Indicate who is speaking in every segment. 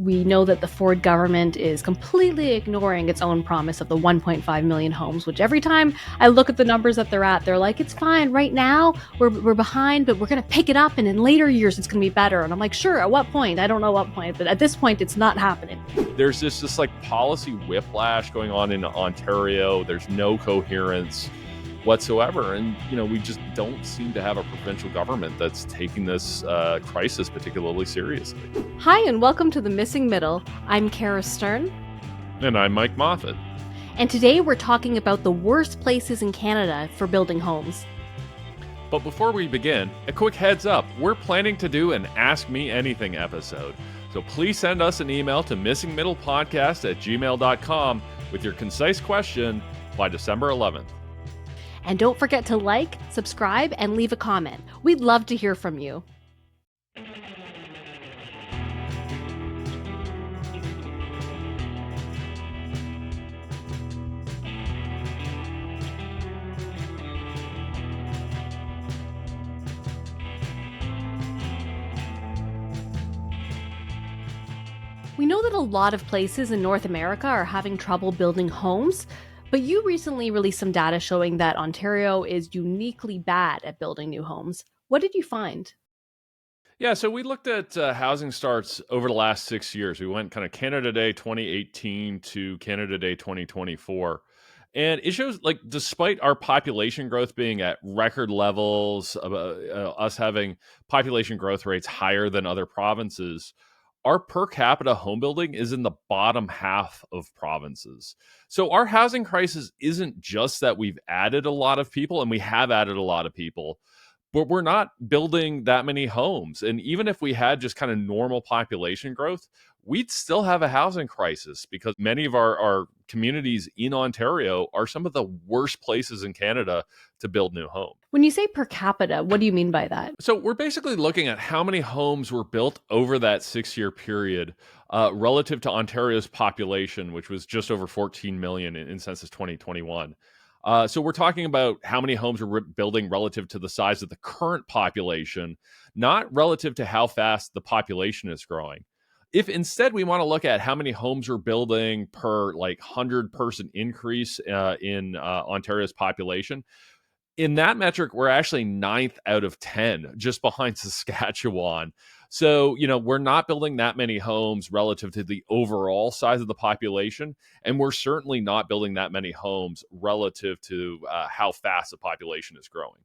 Speaker 1: We know that the Ford government is completely ignoring its own promise of the 1.5 million homes, which every time I look at the numbers that they're at, they're like, it's fine. Right now, we're behind, but we're going to pick it up, and in later years, it's going to be better. And I'm like, sure, at what point? I don't know what point, but at this point, it's not happening.
Speaker 2: There's this like policy whiplash going on in Ontario. There's no coherence whatsoever. And, we just don't seem to have a provincial government that's taking this crisis particularly seriously.
Speaker 1: Hi, and welcome to The Missing Middle. I'm Cara Stern.
Speaker 2: And I'm Mike Moffatt.
Speaker 1: And today we're talking about the worst places in Canada for building homes.
Speaker 2: But before we begin, a quick heads up. We're planning to do an Ask Me Anything episode. So please send us an email to missingmiddlepodcast@gmail.com with your concise question by December 11th.
Speaker 1: And don't forget to like, subscribe, and leave a comment. We'd love to hear from you. We know that a lot of places in North America are having trouble building homes, but you recently released some data showing that Ontario is uniquely bad at building new homes. What did you find?
Speaker 2: Yeah, so we looked at housing starts over the last 6 years. We went kind of Canada Day 2018 to Canada Day 2024. And it shows, like, despite our population growth being at record levels, us having population growth rates higher than other provinces, our per capita home building is in the bottom half of provinces. So our housing crisis isn't just that we've added a lot of people, and we have added a lot of people, but we're not building that many homes. And even if we had just kind of normal population growth, we'd still have a housing crisis because many of our communities in Ontario are some of the worst places in Canada to build new homes.
Speaker 1: When you say per capita, what do you mean by that?
Speaker 2: So we're basically looking at how many homes were built over that 6-year period relative to Ontario's population, which was just over 14 million in Census 2021. So we're talking about how many homes we're building relative to the size of the current population, not relative to how fast the population is growing. If instead we want to look at how many homes we're building per 100-person increase in Ontario's population, in that metric, we're actually 9th out of 10, just behind Saskatchewan. So, we're not building that many homes relative to the overall size of the population, and we're certainly not building that many homes relative to how fast the population is growing.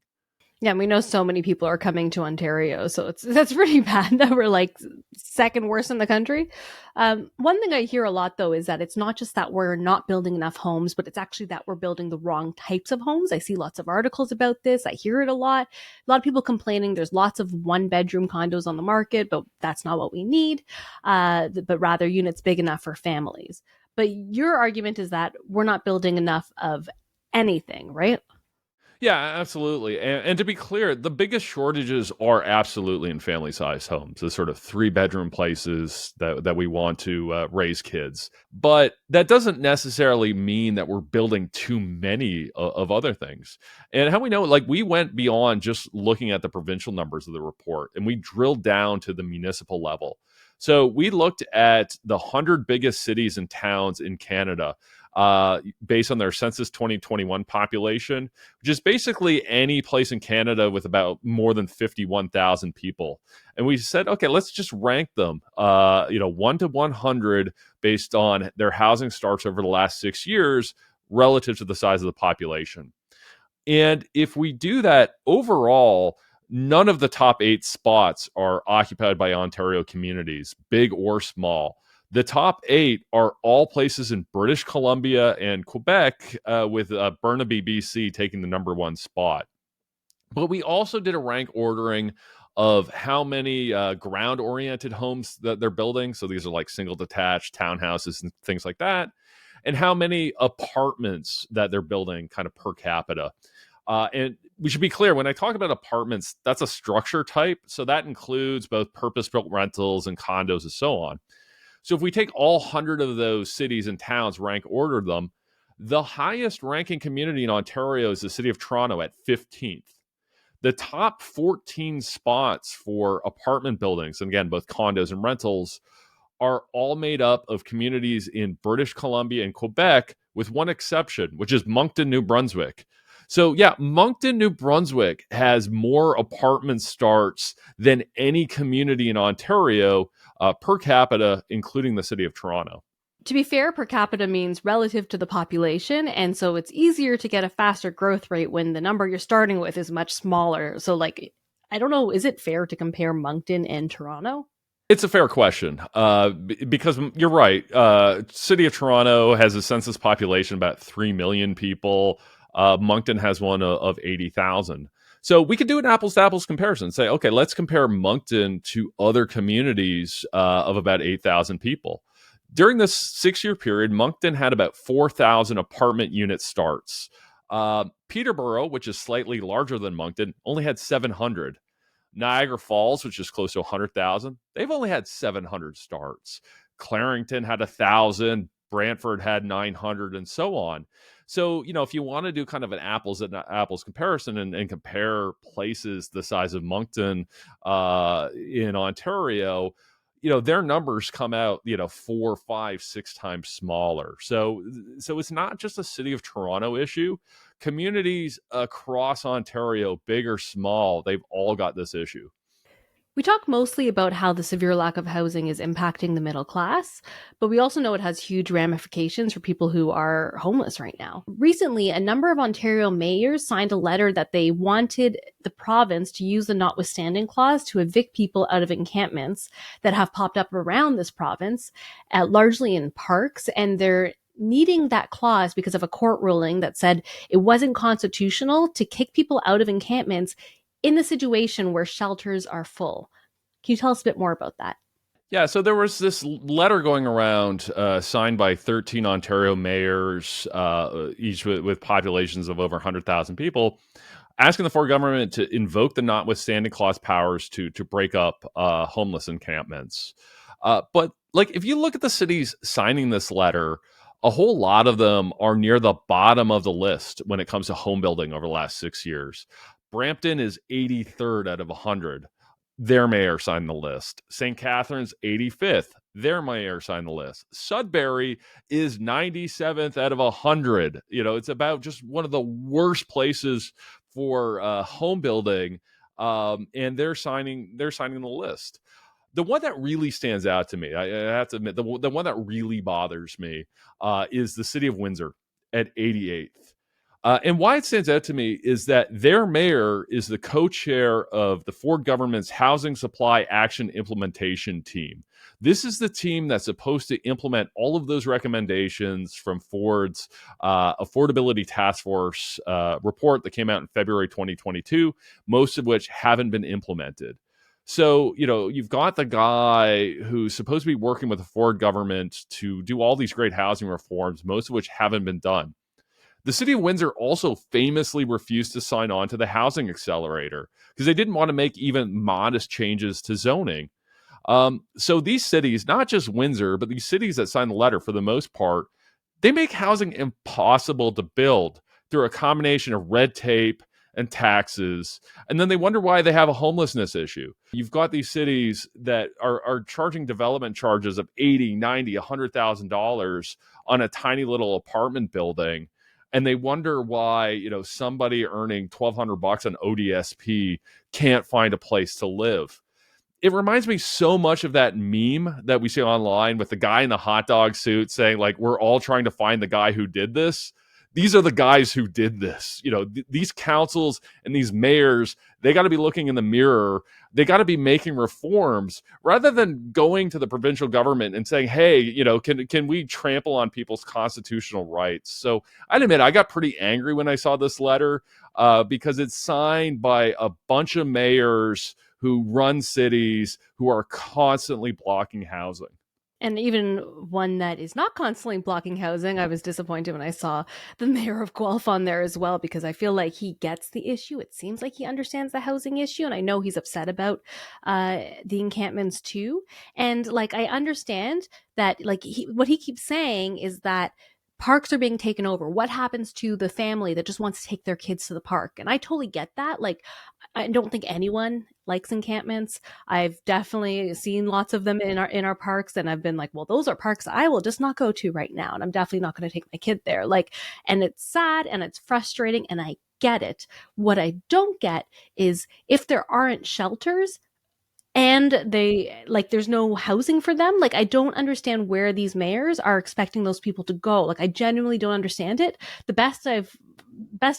Speaker 1: Yeah, we know so many people are coming to Ontario, so that's pretty bad that we're second worst in the country. One thing I hear a lot, though, is that it's not just that we're not building enough homes, but it's actually that we're building the wrong types of homes. I see lots of articles about this. I hear it a lot. A lot of people complaining there's lots of one-bedroom condos on the market, but that's not what we need, but rather units big enough for families. But your argument is that we're not building enough of anything, right?
Speaker 2: Yeah, absolutely. And to be clear, the biggest shortages are absolutely in family-sized homes, the sort of 3-bedroom places that we want to raise kids. But that doesn't necessarily mean that we're building too many of other things. And how we know, we went beyond just looking at the provincial numbers of the report, and we drilled down to the municipal level. So we looked at the 100 biggest cities and towns in Canada, based on their Census 2021 population, which is basically any place in Canada with about more than 51,000 people. And we said, okay, let's just rank them, 1 to 100 based on their housing starts over the last 6 years relative to the size of the population. And if we do that overall, none of the top 8 spots are occupied by Ontario communities, big or small. The top 8 are all places in British Columbia and Quebec, with Burnaby, BC taking the number 1 spot. But we also did a rank ordering of how many ground-oriented homes that they're building. So these are single detached townhouses and things like that. And how many apartments that they're building kind of per capita. And we should be clear, when I talk about apartments, that's a structure type. So that includes both purpose-built rentals and condos and so on. So if we take all 100 of those cities and towns, rank order them, the highest ranking community in Ontario is the city of Toronto at 15th. The top 14 spots for apartment buildings, and again, both condos and rentals, are all made up of communities in British Columbia and Quebec, with one exception, which is Moncton, New Brunswick. So, yeah, Moncton, New Brunswick has more apartment starts than any community in Ontario per capita, including the city of Toronto.
Speaker 1: To be fair, per capita means relative to the population, and so it's easier to get a faster growth rate when the number you're starting with is much smaller. So, like, I don't know, is it fair to compare Moncton and Toronto?
Speaker 2: It's a fair question because you're right. City of Toronto has a census population about 3 million people. Moncton has one of 80,000. So we could do an apples to apples comparison. Say, okay, let's compare Moncton to other communities of about 8,000 people. During this 6 year period, Moncton had about 4,000 apartment unit starts. Peterborough, which is slightly larger than Moncton, only had 700. Niagara Falls, which is close to 100,000, they've only had 700 starts. Clarington had 1,000. Brantford had 900, and so on. So, if you want to do kind of an apples and apples comparison and compare places the size of Moncton in Ontario, their numbers come out, 4, 5, 6 times smaller. So it's not just a city of Toronto issue. Communities across Ontario, big or small, they've all got this issue.
Speaker 1: We talk mostly about how the severe lack of housing is impacting the middle class, but we also know it has huge ramifications for people who are homeless right now. Recently, a number of Ontario mayors signed a letter that they wanted the province to use the Notwithstanding clause to evict people out of encampments that have popped up around this province, largely in parks, and they're needing that clause because of a court ruling that said it wasn't constitutional to kick people out of encampments in the situation where shelters are full. Can you tell us a bit more about that?
Speaker 2: Yeah, so there was this letter going around signed by 13 Ontario mayors, each with populations of over 100,000 people, asking the federal government to invoke the notwithstanding clause powers to break up homeless encampments. But like, if you look at the cities signing this letter, a whole lot of them are near the bottom of the list when it comes to home building over the last 6 years. Brampton is 83rd out of 100. Their mayor signed the list. St. Catharines, 85th. Their mayor signed the list. Sudbury is 97th out of 100. It's about just one of the worst places for home building, and they're signing the list. The one that really stands out to me, I have to admit, the one that really bothers me is the city of Windsor at 88th. And why it stands out to me is that their mayor is the co-chair of the Ford government's Housing Supply Action Implementation Team. This is the team that's supposed to implement all of those recommendations from Ford's Affordability Task Force report that came out in February 2022, most of which haven't been implemented. So, you've got the guy who's supposed to be working with the Ford government to do all these great housing reforms, most of which haven't been done. The city of Windsor also famously refused to sign on to the housing accelerator because they didn't want to make even modest changes to zoning. So these cities, not just Windsor, but these cities that signed the letter, for the most part, they make housing impossible to build through a combination of red tape and taxes. And then they wonder why they have a homelessness issue. You've got these cities that are charging development charges of $80, $90, $100,000 on a tiny little apartment building. And they wonder why, somebody earning $1,200 on ODSP can't find a place to live. It reminds me so much of that meme that we see online with the guy in the hot dog suit saying, like, we're all trying to find the guy who did this. These are the guys who did this. These councils and these mayors, they got to be looking in the mirror. They got to be making reforms rather than going to the provincial government and saying, hey, can we trample on people's constitutional rights? So I admit I got pretty angry when I saw this letter because it's signed by a bunch of mayors who run cities who are constantly blocking housing.
Speaker 1: And even one that is not constantly blocking housing, I was disappointed when I saw the mayor of Guelph on there as well, because I feel like he gets the issue. It seems like he understands the housing issue, and I know he's upset about the encampments too. And like, I understand that, like, what he keeps saying is that parks are being taken over. What happens to the family that just wants to take their kids to the park? And I totally get that. Like, I don't think anyone likes encampments. I've definitely seen lots of them in our parks, and I've been like, well, those are parks I will just not go to right now, and I'm definitely not going to take my kid there. Like, and it's sad and it's frustrating, and I get it. What I don't get is if there aren't shelters and they like there's no housing for them. Like, I don't understand where these mayors are expecting those people to go. Like, I genuinely don't understand it. The best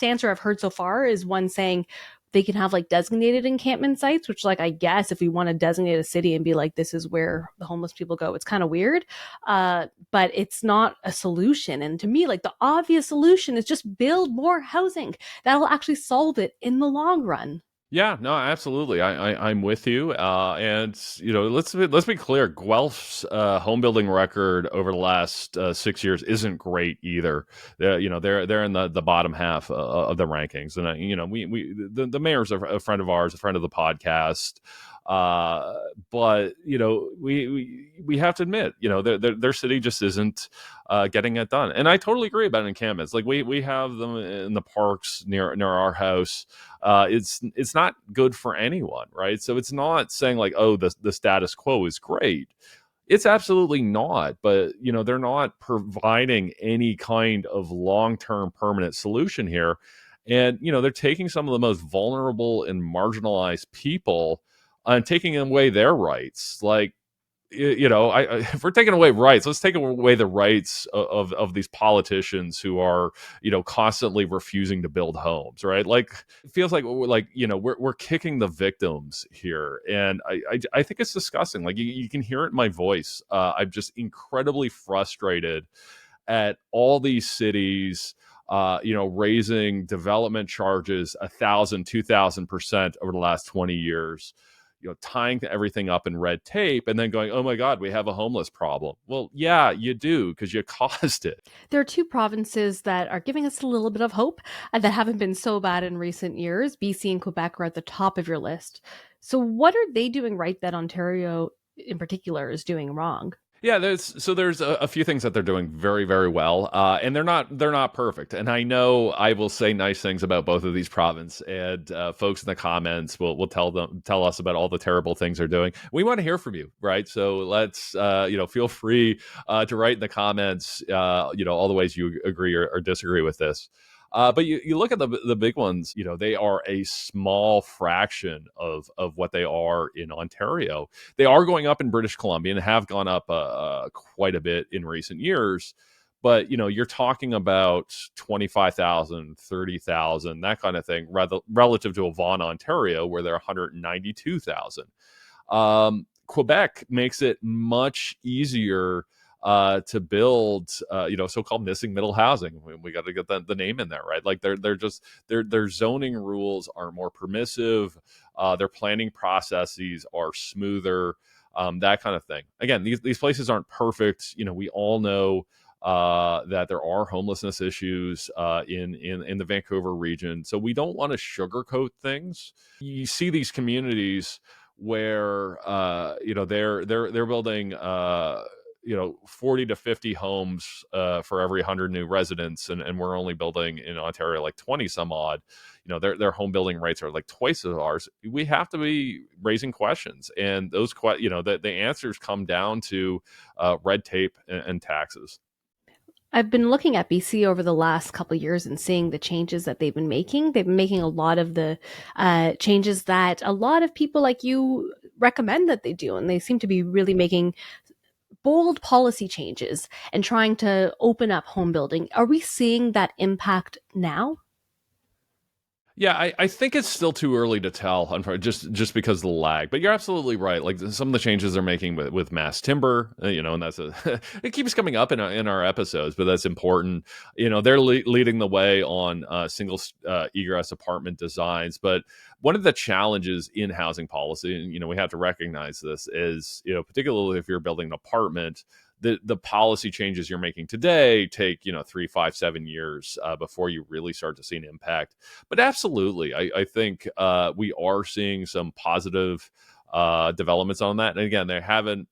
Speaker 1: answer I've heard so far is one saying they can have like designated encampment sites, which, like, I guess if we want to designate a city and be like, this is where the homeless people go, it's kind of weird. But it's not a solution. And to me, like, the obvious solution is just build more housing. That'll actually solve it in the long run.
Speaker 2: Yeah, no, absolutely. I'm with you. And let's be clear. Guelph's home building record over the last 6 years isn't great either. They're in the bottom half of the rankings, and the mayor's a friend of ours, a friend of the podcast. But we have to admit, their city just isn't getting it done. And I totally agree about encampments. Like, we have them in the parks near our house. It's not good for anyone, right? So it's not saying like, oh, the status quo is great. It's absolutely not. But they're not providing any kind of long-term permanent solution here. And they're taking some of the most vulnerable and marginalized people and taking away their rights. Like, if we're taking away rights, let's take away the rights of these politicians who are, constantly refusing to build homes, right? Like, it feels like we're kicking the victims here, and I think it's disgusting. Like, you can hear it in my voice. I'm just incredibly frustrated at all these cities, raising development charges 1,000, 2,000% over the last 20 years, tying everything up in red tape and then going, oh my God, we have a homeless problem. Well, yeah, you do, because you caused it.
Speaker 1: There are two provinces that are giving us a little bit of hope and that haven't been so bad in recent years. BC and Quebec are at the top of your list. So, what are they doing right that Ontario in particular is doing wrong?
Speaker 2: Yeah, there's a few things that they're doing very, very well, and they're not perfect. And I know I will say nice things about both of these provinces, and folks in the comments will tell us about all the terrible things they're doing. We want to hear from you, right? So let's feel free to write in the comments, all the ways you agree or disagree with this. But you look at the big ones, they are a small fraction of what they are in Ontario. They are going up in British Columbia and have gone up quite a bit in recent years. But you're talking about 25,000, 30,000, that kind of thing, relative to Vaughan, Ontario, where they're 192,000. Quebec makes it much easier to build, so-called missing middle housing. We got to get the name in there, right? Like, their zoning rules are more permissive. Their planning processes are smoother. That kind of thing. Again, these places aren't perfect. We all know that there are homelessness issues in the Vancouver region. So we don't want to sugarcoat things. You see these communities where they're building 40 to 50 homes for every 100 new residents, and we're only building in Ontario like 20 some odd. Their home building rates are like twice as ours. We have to be raising questions, and those the answers come down to red tape and taxes.
Speaker 1: I've been looking at BC over the last couple of years and seeing the changes that they've been making. They've been making a lot of the changes that a lot of people like you recommend that they do, and they seem to be really making bold policy changes and trying to open up home building. Are we seeing that impact now?
Speaker 2: Yeah, I think it's still too early to tell, just because of the lag. But you're absolutely right. Like, some of the changes they're making with mass timber, and that's it keeps coming up in our episodes, but that's important. They're leading the way on single egress apartment designs. But one of the challenges in housing policy, and we have to recognize this, is particularly if you're building an apartment, the policy changes you're making today take 3, 5, 7 years before you really start to see an impact. But absolutely, I think we are seeing some positive developments on that. And again, they haven't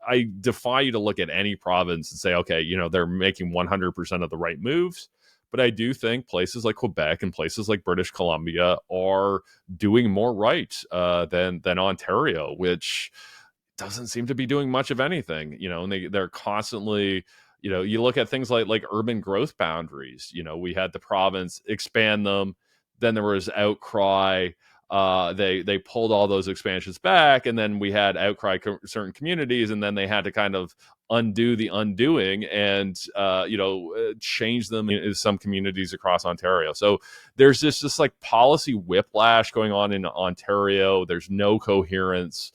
Speaker 2: I defy you to look at any province and say, okay, they're making 100% of the right moves. But I do think places like Quebec and places like British Columbia are doing more right than Ontario, which doesn't seem to be doing much of anything. And they're constantly, you look at things like urban growth boundaries. We had the province expand them, then there was outcry. They pulled all those expansions back, and then we had outcry certain communities, and then they had to kind of undo the undoing and change them in some communities across Ontario. So there's this like policy whiplash going on in Ontario. There's no coherence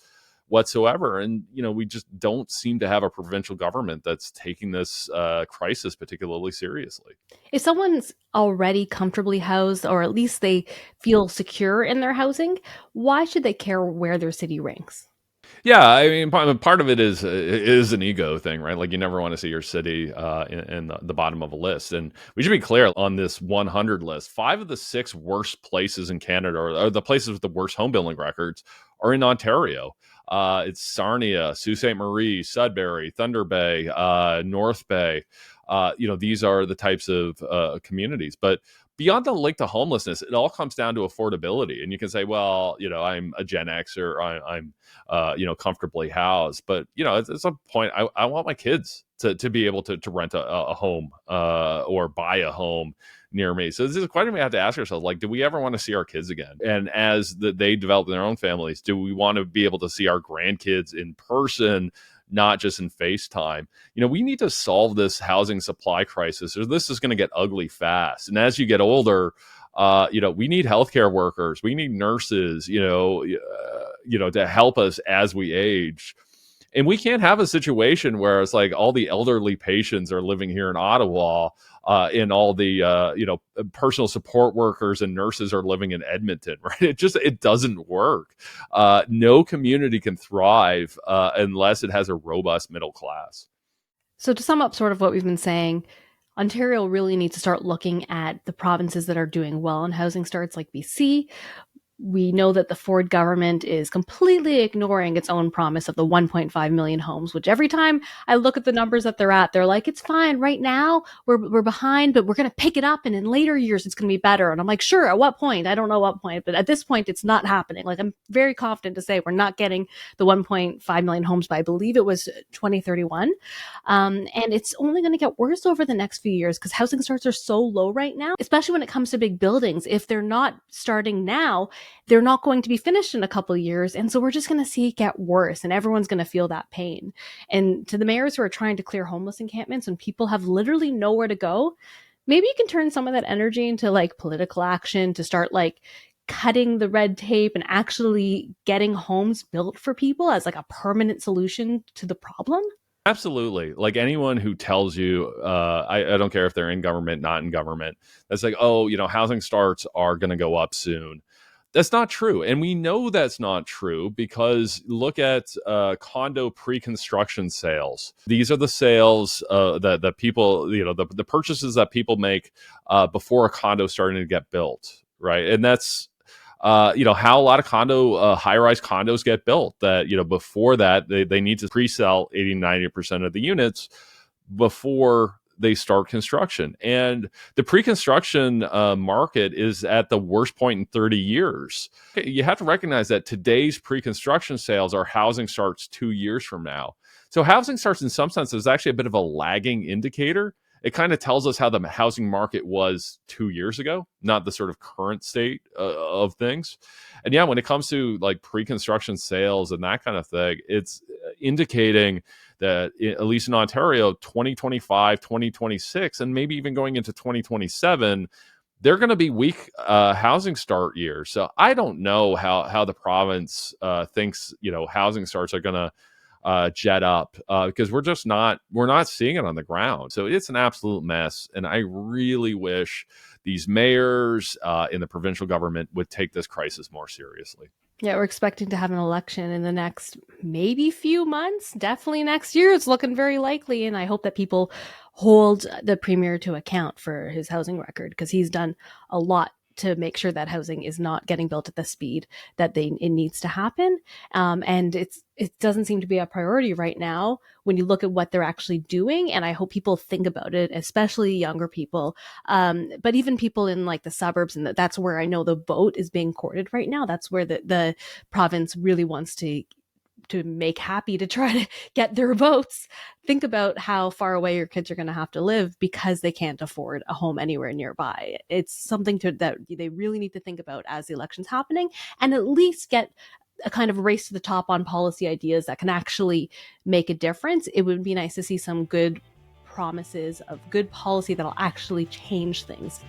Speaker 2: whatsoever, and we just don't seem to have a provincial government that's taking this crisis particularly seriously.
Speaker 1: If someone's already comfortably housed, or at least they feel secure in their housing, why should they care where their city ranks?
Speaker 2: Yeah, I mean, part of it is an ego thing, right? Like you never want to see your city in the bottom of a list. And we should be clear on this 100 list. 5 of the 6 worst places in Canada, or the places with the worst home building records, are in Ontario. It's Sarnia, Sault Ste. Marie, Sudbury, Thunder Bay, North Bay. These are the types of communities. But beyond the link to homelessness, it all comes down to affordability. And you can say, well, I'm a Gen Xer, I'm comfortably housed. But, at some point, I want my kids to be able to rent a home or buy a home near me. So this is a question we have to ask ourselves, like, do we ever want to see our kids again? And as they develop their own families, do we want to be able to see our grandkids in person, not just in FaceTime? We need to solve this housing supply crisis, or this is going to get ugly fast. And as you get older, we need healthcare workers, we need nurses, to help us as we age. And we can't have a situation where it's like all the elderly patients are living here in Ottawa, and all the personal support workers and nurses are living in Edmonton, right? It doesn't work. No community can thrive unless it has a robust middle class.
Speaker 1: So, to sum up sort of what we've been saying, Ontario really needs to start looking at the provinces that are doing well in housing starts, like BC. We know that the Ford government is completely ignoring its own promise of the 1.5 million homes, which every time I look at the numbers that they're at, they're like, it's fine. Right now, we're behind, but we're going to pick it up. And in later years, it's going to be better. And I'm like, sure, at what point? I don't know what point. But at this point, it's not happening. Like, I'm very confident to say we're not getting the 1.5 million homes by, I believe it was 2031. And it's only going to get worse over the next few years because housing starts are so low right now, especially when it comes to big buildings. If they're not starting now, they're not going to be finished in a couple of years. And so we're just going to see it get worse, and everyone's going to feel that pain. And to the mayors who are trying to clear homeless encampments when people have literally nowhere to go, maybe you can turn some of that energy into like political action to start like cutting the red tape and actually getting homes built for people as like a permanent solution to the problem.
Speaker 2: Absolutely. Like anyone who tells you, I don't care if they're in government, not in government, that's like, oh, housing starts are going to go up soon. That's not true. And we know that's not true because look at condo pre-construction sales. These are the sales that people, the purchases that people make before a condo is starting to get built, right? And that's, how a lot of high-rise condos get built. That, before that, they need to pre-sell 80-90% of the units before they start construction. And the pre-construction market is at the worst point in 30 years. You have to recognize that today's pre-construction sales are housing starts 2 years from now. So housing starts in some sense is actually a bit of a lagging indicator. It kind of tells us how the housing market was 2 years ago, not the sort of current state of things. And yeah, when it comes to like pre-construction sales and that kind of thing, it's indicating that at least in Ontario, 2025, 2026, and maybe even going into 2027, they're going to be weak housing start years. So I don't know how the province thinks, housing starts are going to jet up because we're not seeing it on the ground. So it's an absolute mess. And I really wish these mayors in the provincial government would take this crisis more seriously.
Speaker 1: Yeah, we're expecting to have an election in the next maybe few months. Definitely next year. It's looking very likely. And I hope that people hold the premier to account for his housing record because he's done a lot to make sure that housing is not getting built at the speed that it needs to happen. And it doesn't seem to be a priority right now when you look at what they're actually doing. And I hope people think about it, especially younger people. But even people in like the suburbs, and that's where I know the vote is being courted right now. That's where the province really wants to make happy to try to get their votes. Think about how far away your kids are going to have to live because they can't afford a home anywhere nearby. It's something that they really need to think about as the election's happening, and at least get a kind of race to the top on policy ideas that can actually make a difference. It would be nice to see some good promises of good policy that'll actually change things.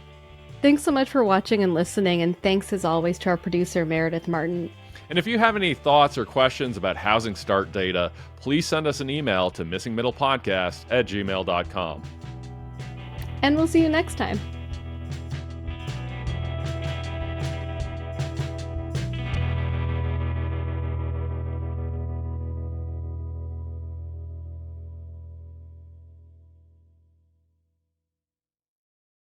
Speaker 1: Thanks so much for watching and listening, and thanks as always to our producer, Meredith Martin.
Speaker 2: And if you have any thoughts or questions about housing start data, please send us an email to missingmiddlepodcast@gmail.com.
Speaker 1: And we'll see you next time.